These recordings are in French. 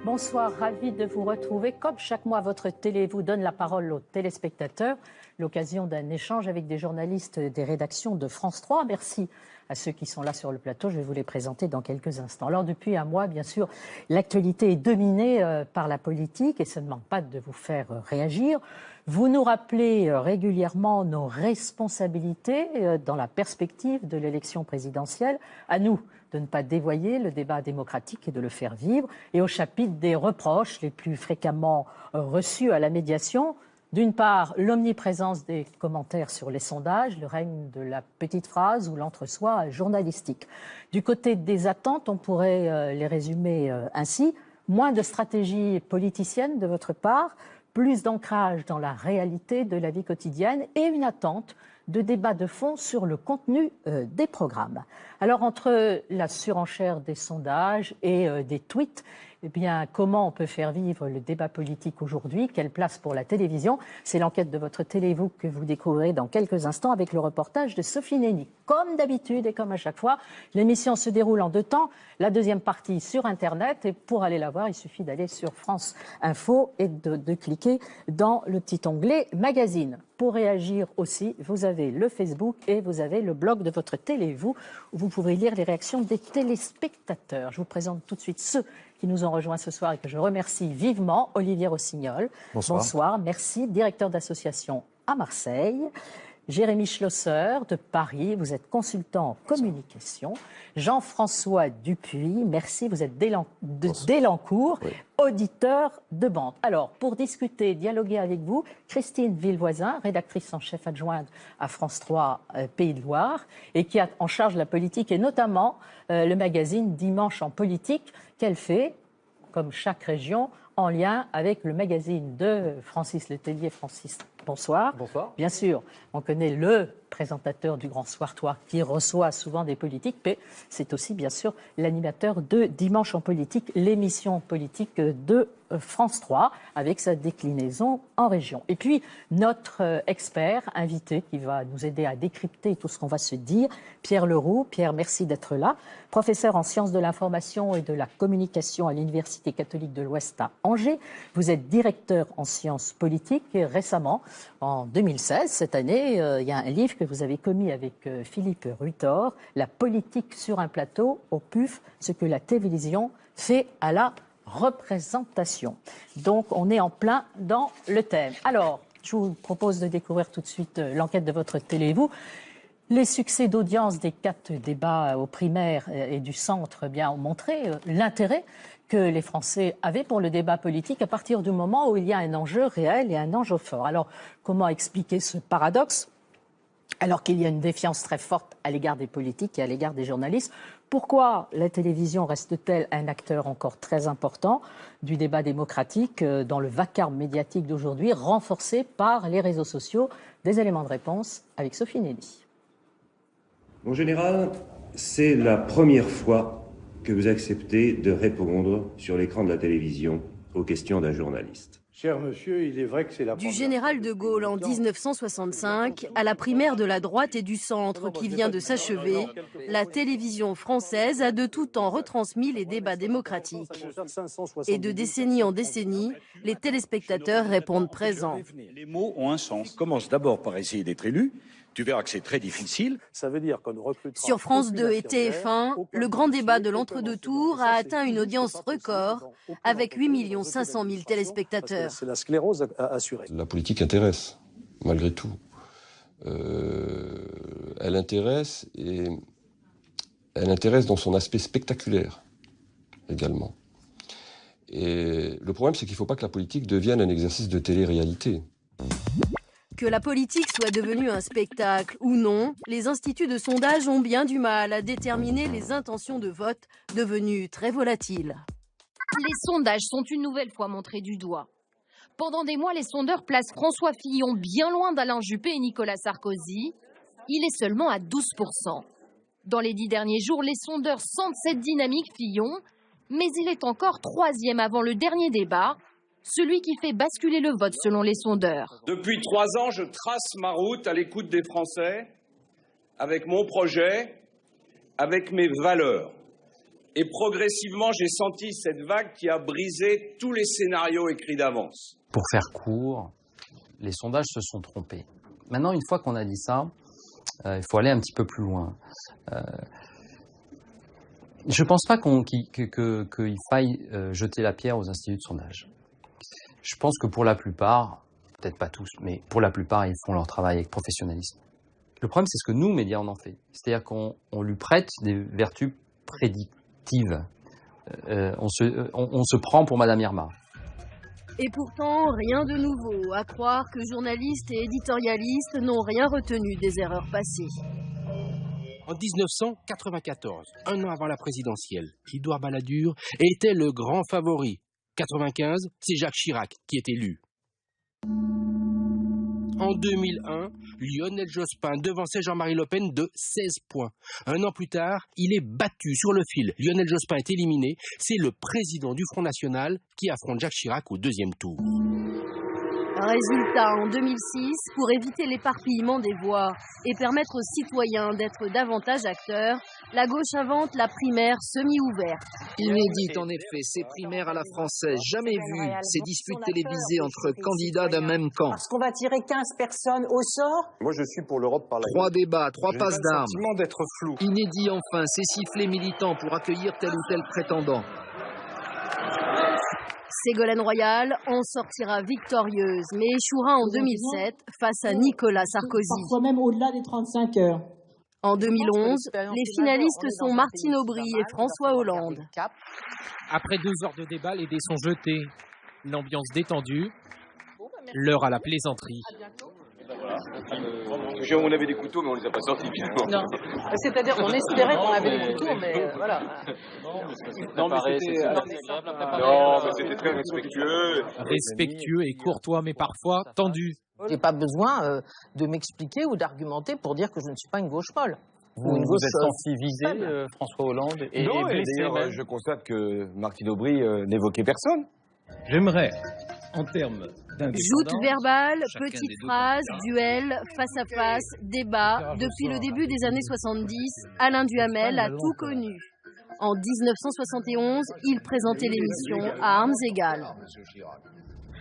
Bonsoir, ravi de vous retrouver. Comme chaque mois, votre télé vous donne la parole aux téléspectateurs, l'occasion d'un échange avec des journalistes des rédactions de France 3. Merci à ceux qui sont là sur le plateau. Je vais vous les présenter dans quelques instants. Alors, depuis un mois, bien sûr, l'actualité est dominée par la politique et ça ne manque pas de vous faire réagir. Vous nous rappelez régulièrement nos responsabilités dans la perspective de l'élection présidentielle. À nous de ne pas dévoyer le débat démocratique et de le faire vivre. Et au chapitre des reproches les plus fréquemment reçus à la médiation, d'une part, l'omniprésence des commentaires sur les sondages, le règne de la petite phrase ou l'entre-soi journalistique. Du côté des attentes, on pourrait les résumer ainsi. Moins de stratégie politicienne de votre part, plus d'ancrage dans la réalité de la vie quotidienne et une attente de débats de fond sur le contenu des programmes. Alors, entre la surenchère des sondages et des tweets, eh bien, comment on peut faire vivre le débat politique aujourd'hui? Quelle place pour la télévision? C'est l'enquête de votre Télévou que vous découvrirez dans quelques instants avec le reportage de Sophie Néni. Comme d'habitude et comme à chaque fois, l'émission se déroule en deux temps. La deuxième partie sur Internet. Et pour aller la voir, il suffit d'aller sur France Info et de cliquer dans le petit onglet Magazine. Pour réagir aussi, vous avez le Facebook et vous avez le blog de votre Télévou où vous pourrez lire les réactions des téléspectateurs. Je vous présente tout de suite ceux qui nous ont rejoints ce soir et que je remercie vivement. Olivier Rossignol. Bonsoir. Bonsoir, merci. Directeur d'association à Marseille. Jérémy Schlosser de Paris, vous êtes consultant en communication. Jean-François Dupuis, merci, vous êtes d'Élancourt, oui. Auditeur de bande. Alors, pour discuter, dialoguer avec vous, Christine Villevoisin, rédactrice en chef adjointe à France 3 Pays de Loire, et qui a en charge la politique et notamment le magazine Dimanche en politique, qu'elle fait, comme chaque région, en lien avec le magazine de Francis Letellier. Francis, bonsoir. Bonsoir. Bien sûr, on connaît le présentateur du Grand Soir-Toi qui reçoit souvent des politiques, mais c'est aussi bien sûr l'animateur de Dimanche en politique, l'émission politique de France 3 avec sa déclinaison en région. Et puis notre expert invité qui va nous aider à décrypter tout ce qu'on va se dire, Pierre Leroux. Pierre, merci d'être là. Professeur en sciences de l'information et de la communication à l'Université catholique de l'Ouest à Angers. Vous êtes directeur en sciences politiques et récemment, en 2016, cette année, il y a un livre que vous avez commis avec Philippe Ruitor, La politique sur un plateau, au PUF, ce que la télévision fait à la représentation. Donc, on est en plein dans le thème. Alors, je vous propose de découvrir tout de suite l'enquête de votre Télévou. Les succès d'audience des 4 débats aux primaires et du centre ont montré l'intérêt que les Français avaient pour le débat politique à partir du moment où il y a un enjeu réel et un enjeu fort. Alors, comment expliquer ce paradoxe ? Alors qu'il y a une défiance très forte à l'égard des politiques et à l'égard des journalistes, pourquoi la télévision reste-t-elle un acteur encore très important du débat démocratique dans le vacarme médiatique d'aujourd'hui, renforcé par les réseaux sociaux? Des éléments de réponse avec Sophie Néni. Mon général, c'est la première fois que vous acceptez de répondre sur l'écran de la télévision aux questions d'un journaliste. Cher monsieur, il est vrai que c'est la Du général de Gaulle en 1965 à la primaire de la droite et du centre qui vient de s'achever, la télévision française a de tout temps retransmis les débats démocratiques. Et de décennie en décennie, les téléspectateurs répondent présents. Les mots ont un sens. Commence d'abord par essayer d'être élu. Tu verras que c'est très difficile. Ça veut dire qu'on ne recrutera Sur France 2 et TF1, le grand débat de l'entre-deux-tours a atteint une audience record avec 8 500 000 téléspectateurs. C'est la sclérose assurée. La politique intéresse, malgré tout. Elle intéresse dans son aspect spectaculaire également. Et le problème, c'est qu'il ne faut pas que la politique devienne un exercice de télé-réalité. Que la politique soit devenue un spectacle ou non, les instituts de sondage ont bien du mal à déterminer les intentions de vote devenues très volatiles. Les sondages sont une nouvelle fois montrés du doigt. Pendant des mois, les sondeurs placent François Fillon bien loin d'Alain Juppé et Nicolas Sarkozy. Il est seulement à 12%. Dans les 10 derniers jours, les sondeurs sentent cette dynamique Fillon, mais il est encore 3e avant le dernier débat. Celui qui fait basculer le vote selon les sondeurs. Depuis 3 ans, je trace ma route à l'écoute des Français, avec mon projet, avec mes valeurs. Et progressivement, j'ai senti cette vague qui a brisé tous les scénarios écrits d'avance. Pour faire court, les sondages se sont trompés. Maintenant, une fois qu'on a dit ça, il faut aller un petit peu plus loin. Je ne pense pas qu'il faille jeter la pierre aux instituts de sondage. Je pense que pour la plupart, peut-être pas tous, mais pour la plupart, ils font leur travail avec professionnalisme. Le problème, c'est ce que nous, médias, on en fait. C'est-à-dire qu'on lui prête des vertus prédictives. On se prend pour Madame Irma. Et pourtant, rien de nouveau, à croire que journalistes et éditorialistes n'ont rien retenu des erreurs passées. En 1994, un an avant la présidentielle, Édouard Balladur était le grand favori. 95, c'est Jacques Chirac qui est élu. En 2001, Lionel Jospin devançait Jean-Marie Le Pen de 16 points. Un an plus tard, il est battu sur le fil. Lionel Jospin est éliminé. C'est le président du Front National qui affronte Jacques Chirac au deuxième tour. Résultat, en 2006, pour éviter l'éparpillement des voix et permettre aux citoyens d'être davantage acteurs, la gauche invente la primaire semi-ouverte. Inédite en effet, ces primaires à la française, jamais vues, ces disputes télévisées entre candidats d'un même camp. Parce qu'on va tirer 15 personnes au sort. Moi, je suis pour l'Europe par la... 3 débats, 3 passes d'armes. J'ai le sentiment d'être flou. Inédit enfin, ces sifflets militants pour accueillir tel ou tel prétendant. Ségolène Royal en sortira victorieuse, mais échouera en 2007 face à Nicolas Sarkozy. Parfois même au-delà des 35 heures. En 2011, les finalistes sont Martine Aubry et François Hollande. Après 2 heures de débat, les dés sont jetés. L'ambiance détendue. L'heure à la plaisanterie. On avait des couteaux, mais on les a pas sortis finalement. Non, c'est-à-dire on espérait qu'on avait des couteaux, mais voilà. Non, mais c'était très respectueux. Respectueux et courtois, mais parfois tendu. J'ai pas besoin de m'expliquer ou d'argumenter pour dire que je ne suis pas une gauche molle. Vous êtes senti visé, François Hollande, et non, blessé d'ailleurs, même. je constate que Martine Aubry n'évoquait personne. J'aimerais, en termes Joute verbale, petite phrase, duel, face à face, débat. Depuis le début des années 70, Alain Duhamel a tout connu. En 1971, il présentait l'émission à armes égales.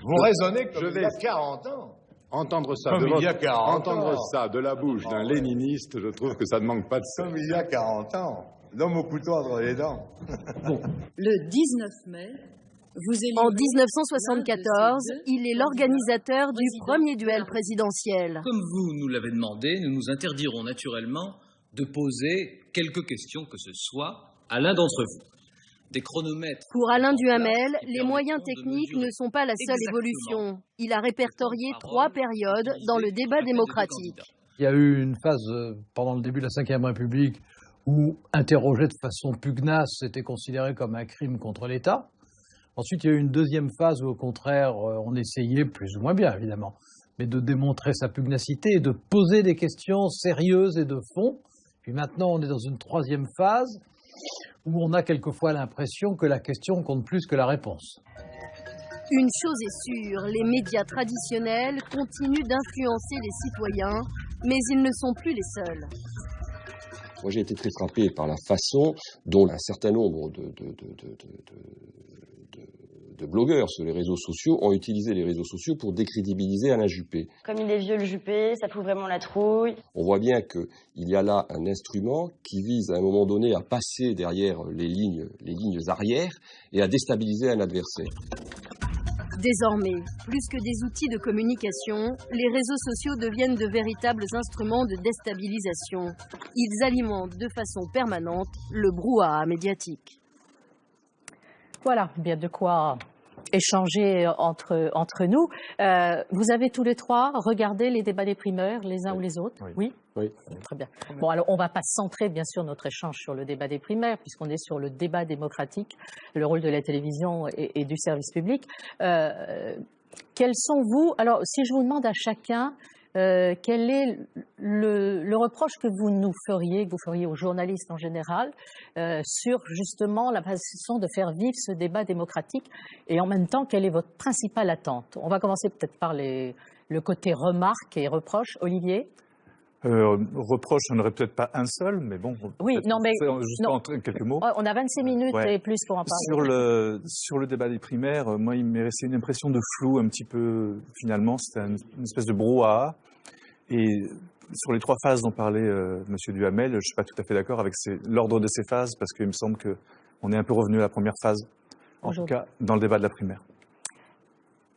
Vous raisonnez comme il y a 40 ans. Entendre ça, de la bouche d'un léniniste, je trouve que ça ne manque pas de ça. Comme il y a 40 ans. L'homme au couteau entre les dents. Le 19 mai, en 1974, il est l'organisateur du premier duel présidentiel. Comme vous nous l'avez demandé, nous nous interdirons naturellement de poser quelques questions que ce soit à l'un d'entre vous. Des chronomètres. Pour Alain Duhamel, les moyens techniques ne sont pas la seule évolution. Il a répertorié 3 périodes dans le débat démocratique. Il y a eu une phase pendant le début de la Ve République où interroger de façon pugnace était considéré comme un crime contre l'État. Ensuite, il y a eu une deuxième phase où, au contraire, on essayait, plus ou moins bien évidemment, mais de démontrer sa pugnacité et de poser des questions sérieuses et de fond. Puis maintenant, on est dans une troisième phase où on a quelquefois l'impression que la question compte plus que la réponse. Une chose est sûre, les médias traditionnels continuent d'influencer les citoyens, mais ils ne sont plus les seuls. Moi, j'ai été très frappé par la façon dont un certain nombre de blogueurs sur les réseaux sociaux ont utilisé les réseaux sociaux pour décrédibiliser Alain Juppé. Comme il est vieux le Juppé, ça fout vraiment la trouille. On voit bien qu'il y a là un instrument qui vise à un moment donné à passer derrière les lignes arrières et à déstabiliser un adversaire. Désormais, plus que des outils de communication, les réseaux sociaux deviennent de véritables instruments de déstabilisation. Ils alimentent de façon permanente le brouhaha médiatique. Voilà, bien de quoi échanger entre nous. Vous avez tous les trois regardé les débats des primeurs, les uns ou les autres? Oui. Oui. Très bien. Bon, alors on ne va pas centrer bien sûr notre échange sur le débat des primaires, puisqu'on est sur le débat démocratique, le rôle de la télévision et du service public. Quels sont alors si je vous demande à chacun, quel est le reproche que vous feriez aux journalistes en général, sur justement la façon de faire vivre ce débat démocratique, et en même temps, quelle est votre principale attente? On va commencer peut-être par le côté remarque et reproche. Olivier? Reproche, je n'aurais peut-être pas un seul, mais bon. Oui, non, mais. Juste en quelques mots. On a 26 minutes et plus pour en parler. Sur le débat des primaires, moi, il m'est resté une impression de flou un petit peu, finalement. C'était une espèce de brouhaha. Et sur les 3 phases dont parlait M. Duhamel, je ne suis pas tout à fait d'accord avec l'ordre de ces phases, parce qu'il me semble qu'on est un peu revenu à la première phase, en tout cas dans le débat de la primaire.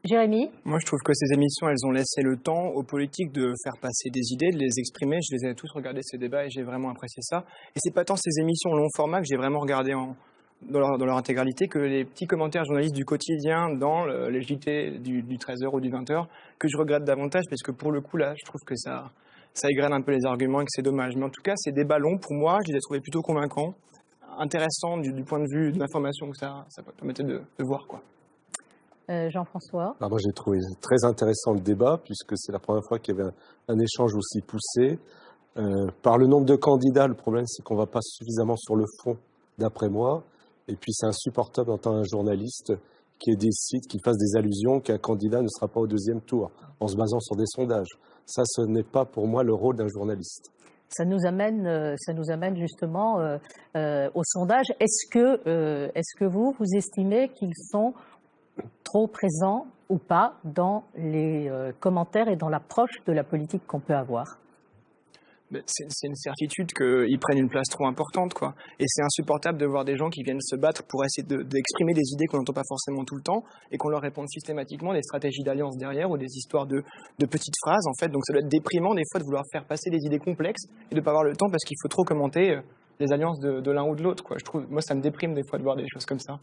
Jérémy ? Moi, je trouve que ces émissions, elles ont laissé le temps aux politiques de faire passer des idées, de les exprimer. Je les ai tous regardés, ces débats, et j'ai vraiment apprécié ça. Et c'est pas tant ces émissions long format que j'ai vraiment regardé dans leur intégralité que les petits commentaires journalistes du quotidien dans les JT du 13h ou du 20h que je regrette davantage, parce que pour le coup, là, je trouve que ça égrène un peu les arguments et que c'est dommage. Mais en tout cas, ces débats longs, pour moi, je les ai trouvés plutôt convaincants, intéressants du point de vue de l'information que ça permettait de voir, quoi. Jean-François ? Moi, j'ai trouvé très intéressant le débat, puisque c'est la première fois qu'il y avait un échange aussi poussé. Par le nombre de candidats, le problème, c'est qu'on ne va pas suffisamment sur le fond, d'après moi. Et puis, c'est insupportable d'entendre un journaliste qui décide, qui fasse des allusions qu'un candidat ne sera pas au 2e tour, en se basant sur des sondages. Ça, ce n'est pas pour moi le rôle d'un journaliste. Ça nous amène justement au sondage. Est-ce que vous estimez qu'ils sont trop présents ou pas dans les commentaires et dans l'approche de la politique qu'on peut avoir? C'est une certitude qu'ils prennent une place trop importante, quoi. Et c'est insupportable de voir des gens qui viennent se battre pour essayer d'exprimer des idées qu'on n'entend pas forcément tout le temps et qu'on leur réponde systématiquement des stratégies d'alliance derrière ou des histoires de petites phrases, en fait. Donc ça doit être déprimant des fois de vouloir faire passer des idées complexes et de ne pas avoir le temps parce qu'il faut trop commenter les alliances de l'un ou de l'autre, quoi. Moi, ça me déprime des fois de voir des choses comme ça,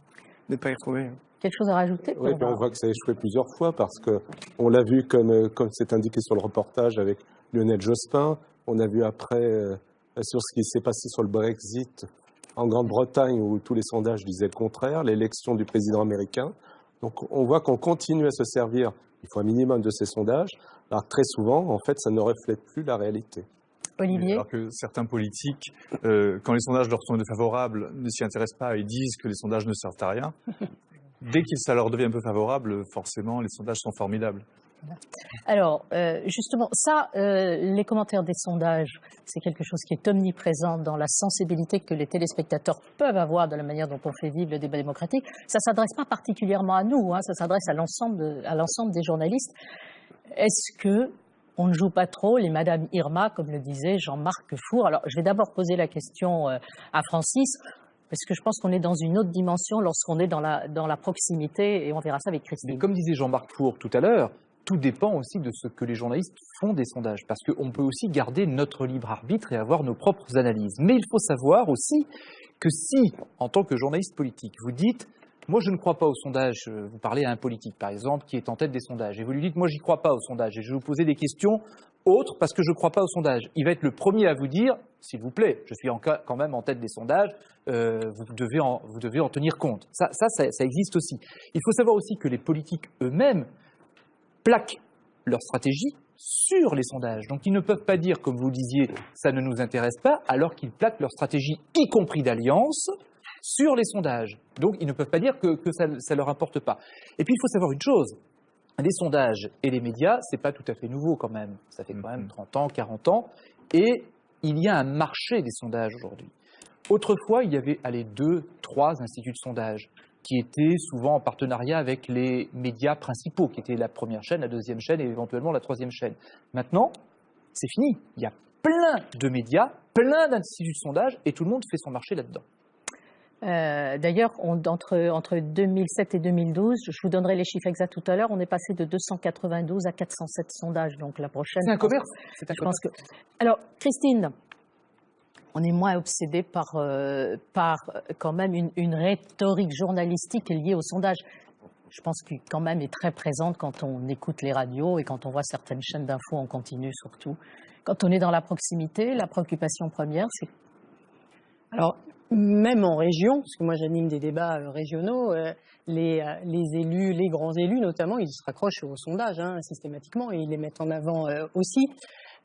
de ne pas y retrouver. Quelque chose à rajouter? Oui, on voit que ça a échoué plusieurs fois parce qu'on l'a vu comme c'est indiqué sur le reportage avec Lionel Jospin. On a vu après sur ce qui s'est passé sur le Brexit en Grande-Bretagne où tous les sondages disaient le contraire, l'élection du président américain. Donc on voit qu'on continue à se servir, il faut un minimum de ces sondages, alors très souvent, en fait, ça ne reflète plus la réalité. Olivier ? Alors que certains politiques, quand les sondages leur sont défavorables, ne s'y intéressent pas et disent que les sondages ne servent à rien. Dès que ça leur devient un peu favorable, forcément, les sondages sont formidables. Alors, justement, les commentaires des sondages, c'est quelque chose qui est omniprésent dans la sensibilité que les téléspectateurs peuvent avoir de la manière dont on fait vivre le débat démocratique. Ça ne s'adresse pas particulièrement à nous, ça s'adresse à l'ensemble des journalistes. Est-ce que on ne joue pas trop les Madame Irma, comme le disait Jean-Marc Four? Alors, je vais d'abord poser la question à Francis, parce que je pense qu'on est dans une autre dimension lorsqu'on est dans la proximité, et on verra ça avec Christine. Mais comme disait Jean-Marc Four tout à l'heure, tout dépend aussi de ce que les journalistes font des sondages, parce qu'on peut aussi garder notre libre arbitre et avoir nos propres analyses. Mais il faut savoir aussi que si, en tant que journaliste politique, vous dites « moi je ne crois pas aux sondages », vous parlez à un politique par exemple qui est en tête des sondages, et vous lui dites « moi j'y crois pas aux sondages, et je vais vous poser des questions autres parce que je ne crois pas aux sondages », il va être le premier à vous dire « s'il vous plaît, je suis quand même en tête des sondages, vous devez en tenir compte ». Ça existe aussi. Il faut savoir aussi que les politiques eux-mêmes plaquent leur stratégie sur les sondages. Donc ils ne peuvent pas dire, comme vous disiez, ça ne nous intéresse pas, alors qu'ils plaquent leur stratégie, y compris d'alliance, sur les sondages. Donc ils ne peuvent pas dire que ça ne leur importe pas. Et puis il faut savoir une chose, les sondages et les médias, c'est pas tout à fait nouveau quand même. Ça fait quand même 30 ans, 40 ans, et il y a un marché des sondages aujourd'hui. Autrefois, il y avait 2, 3 instituts de sondage qui étaient souvent en partenariat avec les médias principaux, qui étaient la première chaîne, la deuxième chaîne et éventuellement la troisième chaîne. Maintenant, c'est fini. Il y a plein de médias, plein d'instituts de sondage, et tout le monde fait son marché là-dedans. D'ailleurs, entre 2007 et 2012, je vous donnerai les chiffres exacts tout à l'heure, on est passé de 292 à 407 sondages. Donc la prochaine... C'est un commerce. Alors, Christine, on est moins obsédé par quand même une rhétorique journalistique liée au sondage. Je pense qu'elle quand même est très présente quand on écoute les radios et quand on voit certaines chaînes d'infos en continu surtout. Quand on est dans la proximité, la préoccupation première, c'est... Alors, même en région, parce que moi j'anime des débats régionaux, les élus, les grands élus notamment, ils se raccrochent aux sondages systématiquement et ils les mettent en avant aussi.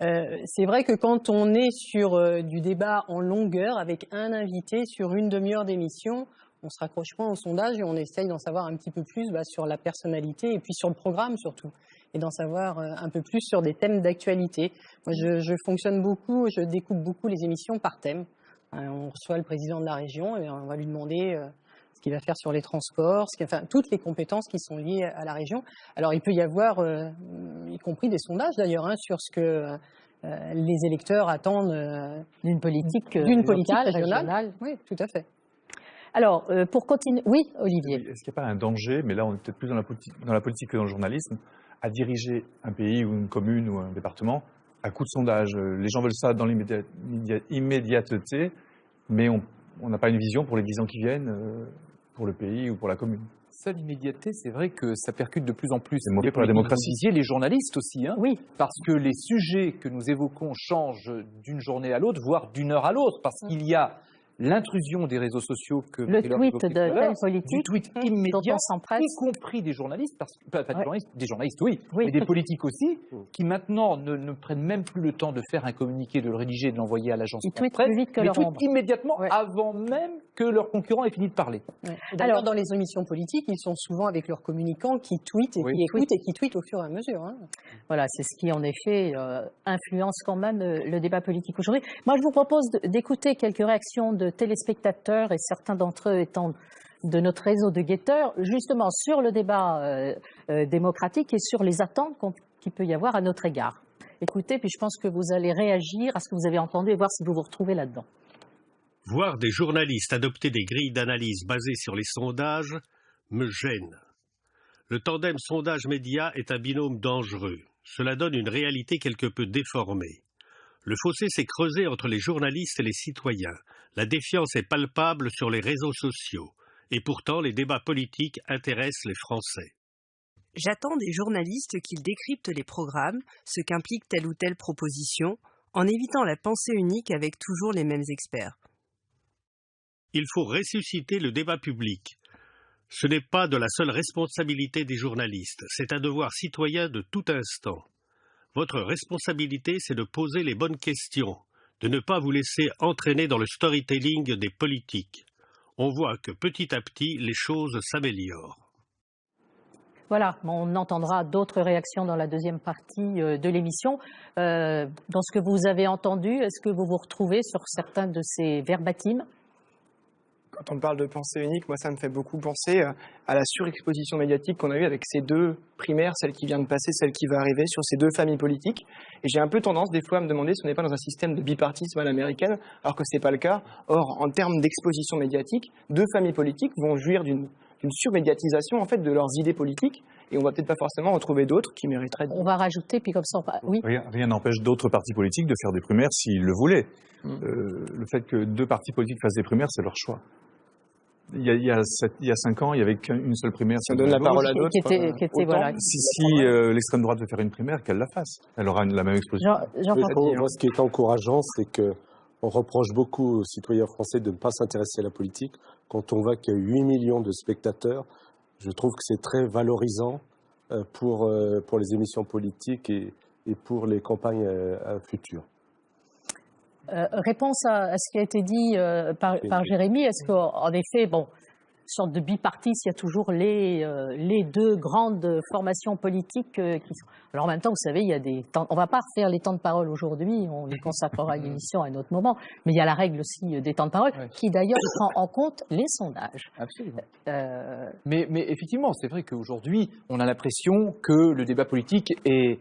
C'est vrai que quand on est sur du débat en longueur avec un invité sur une demi-heure d'émission, On se raccroche pas au sondage et on essaye d'en savoir un petit peu plus sur la personnalité et puis sur le programme surtout. Et d'en savoir un peu plus sur des thèmes d'actualité. Moi, je fonctionne beaucoup, je découpe beaucoup les émissions par thème. On reçoit le président de la région et on va lui demander ce qu'il va faire sur les transports, toutes les compétences qui sont liées à la région. Alors, il peut y avoir, y compris des sondages d'ailleurs, sur ce que les électeurs attendent d'une politique régionale. Oui, tout à fait. Alors, pour continuer... Oui, Olivier. Est-ce qu'il n'y a pas un danger, mais là on est peut-être plus dans la politique que dans le journalisme, à diriger un pays ou une commune ou un département à coup de sondage? Les gens veulent ça dans l'immédiateté, mais on n'a pas une vision pour les 10 ans qui viennent, pour le pays ou pour la commune. Ça, l'immédiateté, c'est vrai que ça percute de plus en plus. C'est mauvais pour la démocratie. Vous disiez les journalistes aussi, oui. Parce que les sujets que nous évoquons changent d'une journée à l'autre, voire d'une heure à l'autre, parce qu'il y a l'intrusion des réseaux sociaux que le tweet de tel politique, du tweet immédiat, y compris des journalistes, pas des journalistes, oui, mais des politiques aussi, qui maintenant ne prennent même plus le temps de faire un communiqué, de le rédiger et de l'envoyer à l'agence de presse, plus vite que mais leur tweetent immédiatement avant même que leur concurrent ait fini de parler. Alors, dans les émissions politiques, ils sont souvent avec leurs communicants qui tweetent et qui écoutent et qui tweetent au fur et à mesure. Voilà, c'est ce qui, en effet, influence quand même le débat politique aujourd'hui. Moi, je vous propose d'écouter quelques réactions de téléspectateurs, et certains d'entre eux étant de notre réseau de guetteurs, justement sur le débat démocratique et sur les attentes qu'il peut y avoir à notre égard. Écoutez, puis je pense que vous allez réagir à ce que vous avez entendu et voir si vous vous retrouvez là-dedans. Voir des journalistes adopter des grilles d'analyse basées sur les sondages me gêne. Le tandem sondage-média est un binôme dangereux. Cela donne une réalité quelque peu déformée. Le fossé s'est creusé entre les journalistes et les citoyens. La défiance est palpable sur les réseaux sociaux. Et pourtant, les débats politiques intéressent les Français. J'attends des journalistes qu'ils décryptent les programmes, ce qu'implique telle ou telle proposition, en évitant la pensée unique avec toujours les mêmes experts. Il faut ressusciter le débat public. Ce n'est pas de la seule responsabilité des journalistes, c'est un devoir citoyen de tout instant. Votre responsabilité, c'est de poser les bonnes questions, de ne pas vous laisser entraîner dans le storytelling des politiques. On voit que petit à petit, les choses s'améliorent. Voilà, on entendra d'autres réactions dans la deuxième partie de l'émission. Dans ce que vous avez entendu, est-ce que vous vous retrouvez sur certains de ces verbatims ? Quand on parle de pensée unique, moi ça me fait beaucoup penser à la surexposition médiatique qu'on a eue avec ces deux primaires, celle qui vient de passer, celle qui va arriver, sur ces deux familles politiques. Et j'ai un peu tendance des fois à me demander si on n'est pas dans un système de bipartisme à l'américaine, alors que ce n'est pas le cas. Or, en termes d'exposition médiatique, deux familles politiques vont jouir d'une surmédiatisation en fait de leurs idées politiques, et on va peut-être pas forcément en trouver d'autres qui mériteraient. On va rajouter, puis comme ça, oui. Rien n'empêche d'autres partis politiques de faire des primaires s'ils le voulaient. Le fait que deux partis politiques fassent des primaires, c'est leur choix. Il y a 5 ans, il n'y avait qu'une seule primaire. Si on donne la parole à d'autres. Si l'extrême droite veut faire une primaire, qu'elle la fasse. Elle aura la même exposition. Moi, ce qui est encourageant, c'est qu'on reproche beaucoup aux citoyens français de ne pas s'intéresser à la politique. Quand on voit qu'il y a 8 millions de spectateurs, je trouve que c'est très valorisant pour les émissions politiques et pour les campagnes futures. Réponse à ce qui a été dit par Jérémy, est-ce qu'en effet, sorte de bipartisme, il y a toujours les deux grandes formations politiques qui sont... Alors en même temps, vous savez, il y a des temps... On ne va pas refaire les temps de parole aujourd'hui, on les consacrera une émission à un autre moment, mais il y a la règle aussi des temps de parole, qui d'ailleurs prend en compte les sondages. Absolument. Mais effectivement, c'est vrai qu'aujourd'hui, on a l'impression que le débat politique est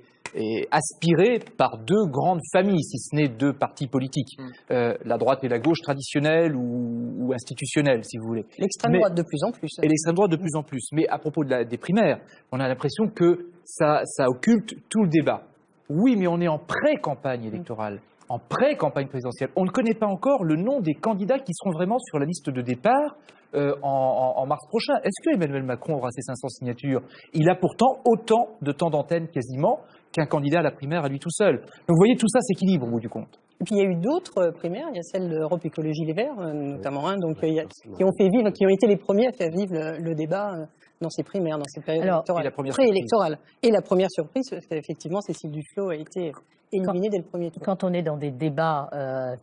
aspiré par deux grandes familles, si ce n'est deux partis politiques, la droite et la gauche traditionnelle ou institutionnelle, si vous voulez. L'extrême droite de plus en plus. Et l'extrême droite de plus en plus. Mais à propos des primaires, on a l'impression que ça occulte tout le débat. Oui, mais on est en pré-campagne électorale, en pré-campagne présidentielle. On ne connaît pas encore le nom des candidats qui seront vraiment sur la liste de départ en mars prochain. Est-ce que Emmanuel Macron aura ses 500 signatures? Il a pourtant autant de temps d'antenne quasiment qu'un candidat à la primaire à lui tout seul. Donc vous voyez, tout ça s'équilibre au bout du compte. Et puis il y a eu d'autres primaires, il y a celle d'Europe Écologie Les Verts notamment, qui ont été les premiers à faire vivre le débat dans ces primaires, dans ces périodes préélectorales. Et la première surprise, parce qu'effectivement Cécile Duflot a été éliminée dès le premier tour. Quand on est dans des débats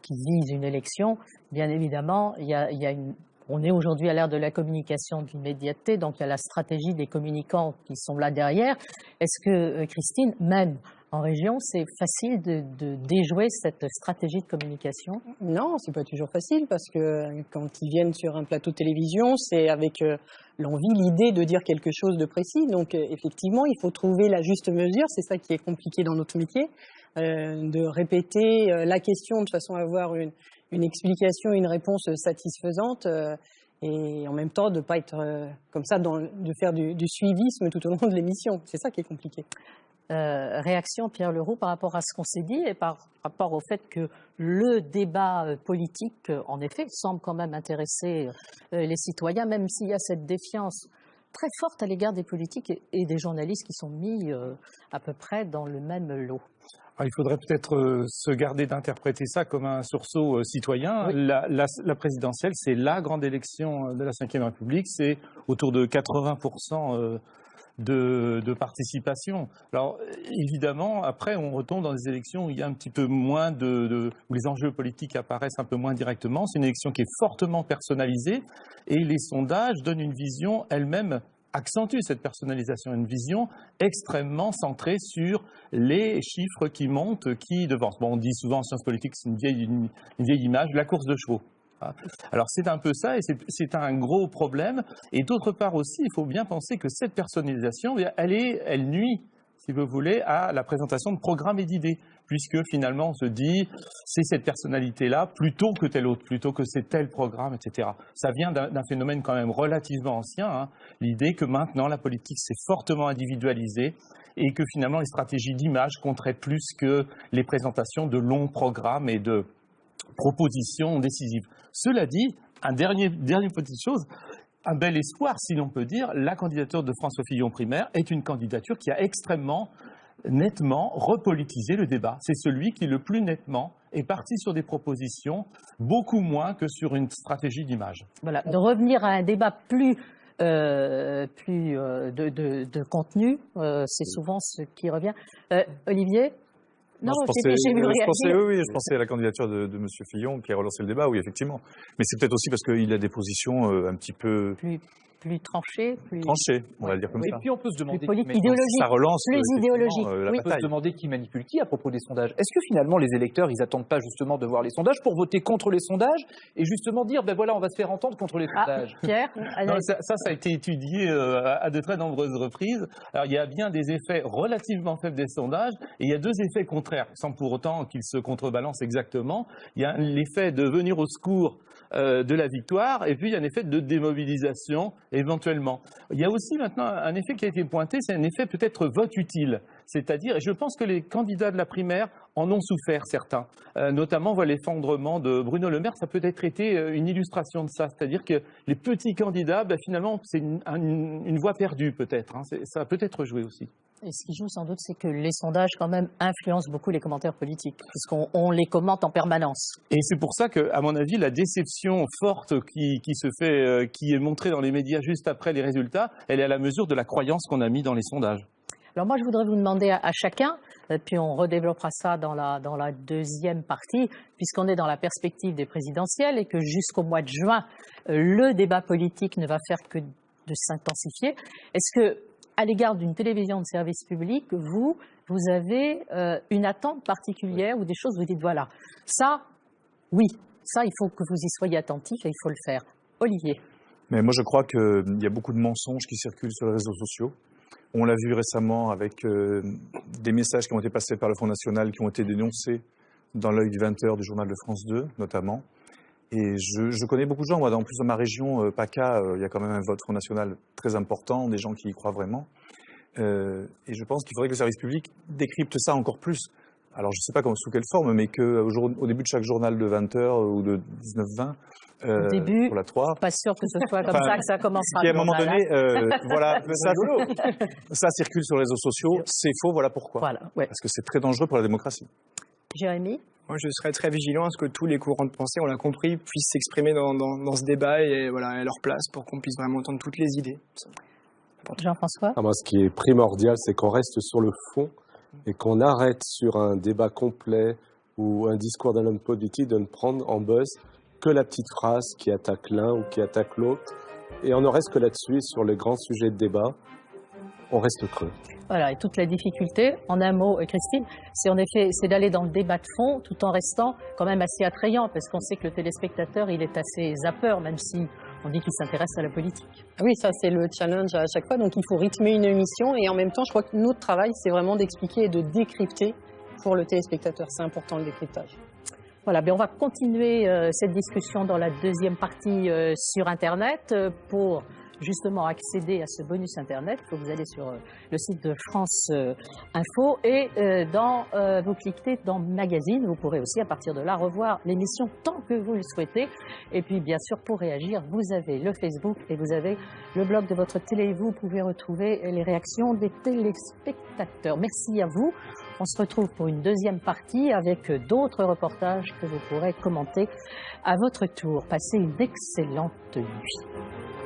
qui visent une élection, bien évidemment, il y a une On est aujourd'hui à l'ère de la communication, de l'immédiateté, donc il y a la stratégie des communicants qui sont là derrière. Est-ce que, Christine, même en région, c'est facile de déjouer cette stratégie de communication? Non, c'est pas toujours facile parce que quand ils viennent sur un plateau de télévision, c'est avec l'envie, l'idée de dire quelque chose de précis. Donc effectivement, il faut trouver la juste mesure. C'est ça qui est compliqué dans notre métier, de répéter la question de façon à avoir une explication, une réponse satisfaisante. Et en même temps, de ne pas être comme ça, de faire du suivisme tout au long de l'émission. C'est ça qui est compliqué. Réaction, Pierre Leroux, par rapport à ce qu'on s'est dit et par rapport au fait que le débat politique, en effet, semble quand même intéresser les citoyens, même s'il y a cette défiance très forte à l'égard des politiques et des journalistes qui sont mis à peu près dans le même lot. Alors, il faudrait peut-être se garder d'interpréter ça comme un sursaut citoyen. Oui. La présidentielle, c'est la grande élection de la Ve République, c'est autour de 80% de participation. Alors évidemment, après, on retombe dans des élections où il y a un petit peu moins où les enjeux politiques apparaissent un peu moins directement. C'est une élection qui est fortement personnalisée et les sondages donnent une vision elle-même, accentue cette personnalisation, une vision extrêmement centrée sur les chiffres qui montent, qui devancent. Bon, on dit souvent en sciences politiques, c'est une vieille image, la course de chevaux. Alors c'est un peu ça et c'est un gros problème. Et d'autre part aussi, il faut bien penser que cette personnalisation, elle nuit, si vous voulez, à la présentation de programmes et d'idées. Puisque finalement on se dit, c'est cette personnalité-là plutôt que telle autre, plutôt que c'est tel programme, etc. Ça vient d'un phénomène quand même relativement ancien, hein, l'idée que maintenant la politique s'est fortement individualisée et que finalement les stratégies d'image compteraient plus que les présentations de longs programmes et de propositions décisives. Cela dit, dernière petite chose, un bel espoir, si l'on peut dire, la candidature de François Fillon-Primaire est une candidature qui a extrêmement nettement repolitisé le débat. C'est celui qui, le plus nettement, est parti sur des propositions beaucoup moins que sur une stratégie d'image. Voilà, de revenir à un débat plus de contenu, c'est souvent ce qui revient. Olivier ? Non, je pensais à la candidature de M. Fillon qui a relancé le débat, oui, effectivement. Mais c'est peut-être aussi parce qu'il a des positions un petit peu... Plus tranchées, on va le dire comme ça. Et puis on peut se demander ça relance plus idéologique. On peut se demander qui manipule qui à propos des sondages. Est-ce que finalement les électeurs, ils n'attendent pas justement de voir les sondages pour voter contre les sondages et justement dire, ben voilà, on va se faire entendre contre les sondages? Pierre, non, ça a été étudié à de très nombreuses reprises. Alors il y a bien des effets relativement faibles des sondages et il y a deux effets contraires, sans pour autant qu'ils se contrebalancent exactement. Il y a l'effet de venir au secours de la victoire, et puis il y a un effet de démobilisation éventuellement. Il y a aussi maintenant un effet qui a été pointé, c'est un effet peut-être vote utile, c'est-à-dire, et je pense que les candidats de la primaire en ont souffert certains, notamment l'effondrement de Bruno Le Maire, ça peut être été une illustration de ça, c'est-à-dire que les petits candidats, finalement, c'est une voie perdue peut-être, hein, ça a peut-être joué aussi. Et ce qui joue sans doute, c'est que les sondages, quand même, influencent beaucoup les commentaires politiques, puisqu'on les commente en permanence. Et c'est pour ça que, à mon avis, la déception forte qui est montrée dans les médias juste après les résultats, elle est à la mesure de la croyance qu'on a mis dans les sondages. Alors moi, je voudrais vous demander à chacun, puis on redéveloppera ça dans la deuxième partie, puisqu'on est dans la perspective des présidentielles et que jusqu'au mois de juin, le débat politique ne va faire que de s'intensifier. Est-ce que, à l'égard d'une télévision de service public, vous avez une attente particulière ou des choses, vous dites voilà, ça, oui, ça, il faut que vous y soyez attentifs et il faut le faire. Olivier. Mais moi, je crois qu'il y a beaucoup de mensonges qui circulent sur les réseaux sociaux. On l'a vu récemment avec des messages qui ont été passés par le Front National, qui ont été dénoncés dans l'œil du 20h du journal de France 2, notamment. Et je connais beaucoup de gens, moi, en plus dans ma région, PACA, il y a quand même un vote Front National très important, des gens qui y croient vraiment. Et je pense qu'il faudrait que le service public décrypte ça encore plus. Alors je ne sais pas sous quelle forme, mais qu'au début de chaque journal de 20h ou de 19-20, pour la 3... Pas sûr que ce soit comme ça que ça commencera. Et à un moment donné, voilà, ça circule sur les réseaux sociaux, c'est faux, voilà pourquoi. Voilà, ouais. Parce que c'est très dangereux pour la démocratie. Jérémy ? Moi, je serais très vigilant à ce que tous les courants de pensée, on l'a compris, puissent s'exprimer dans ce débat et voilà, à leur place pour qu'on puisse vraiment entendre toutes les idées. Jean-François ? Moi, ce qui est primordial, c'est qu'on reste sur le fond et qu'on arrête sur un débat complet ou un discours d'un homme politique de le prendre en buzz que la petite phrase qui attaque l'un ou qui attaque l'autre. Et on ne reste que là-dessus, sur les grands sujets de débat, on reste creux. Voilà, et toute la difficulté, en un mot, Christine, c'est en effet, c'est d'aller dans le débat de fond tout en restant quand même assez attrayant, parce qu'on sait que le téléspectateur, il est assez zappeur, même si on dit qu'il s'intéresse à la politique. Oui, ça c'est le challenge à chaque fois, donc il faut rythmer une émission, et en même temps, je crois que notre travail, c'est vraiment d'expliquer et de décrypter pour le téléspectateur. C'est important le décryptage. Voilà, on va continuer cette discussion dans la deuxième partie sur Internet pour justement accéder à ce bonus Internet. Il faut que vous allez sur le site de France Info et vous cliquez dans Magazine. Vous pourrez aussi à partir de là revoir l'émission tant que vous le souhaitez. Et puis bien sûr pour réagir, vous avez le Facebook et vous avez le blog de votre télé. Vous pouvez retrouver les réactions des téléspectateurs. Merci à vous. On se retrouve pour une deuxième partie avec d'autres reportages que vous pourrez commenter à votre tour. Passez une excellente nuit.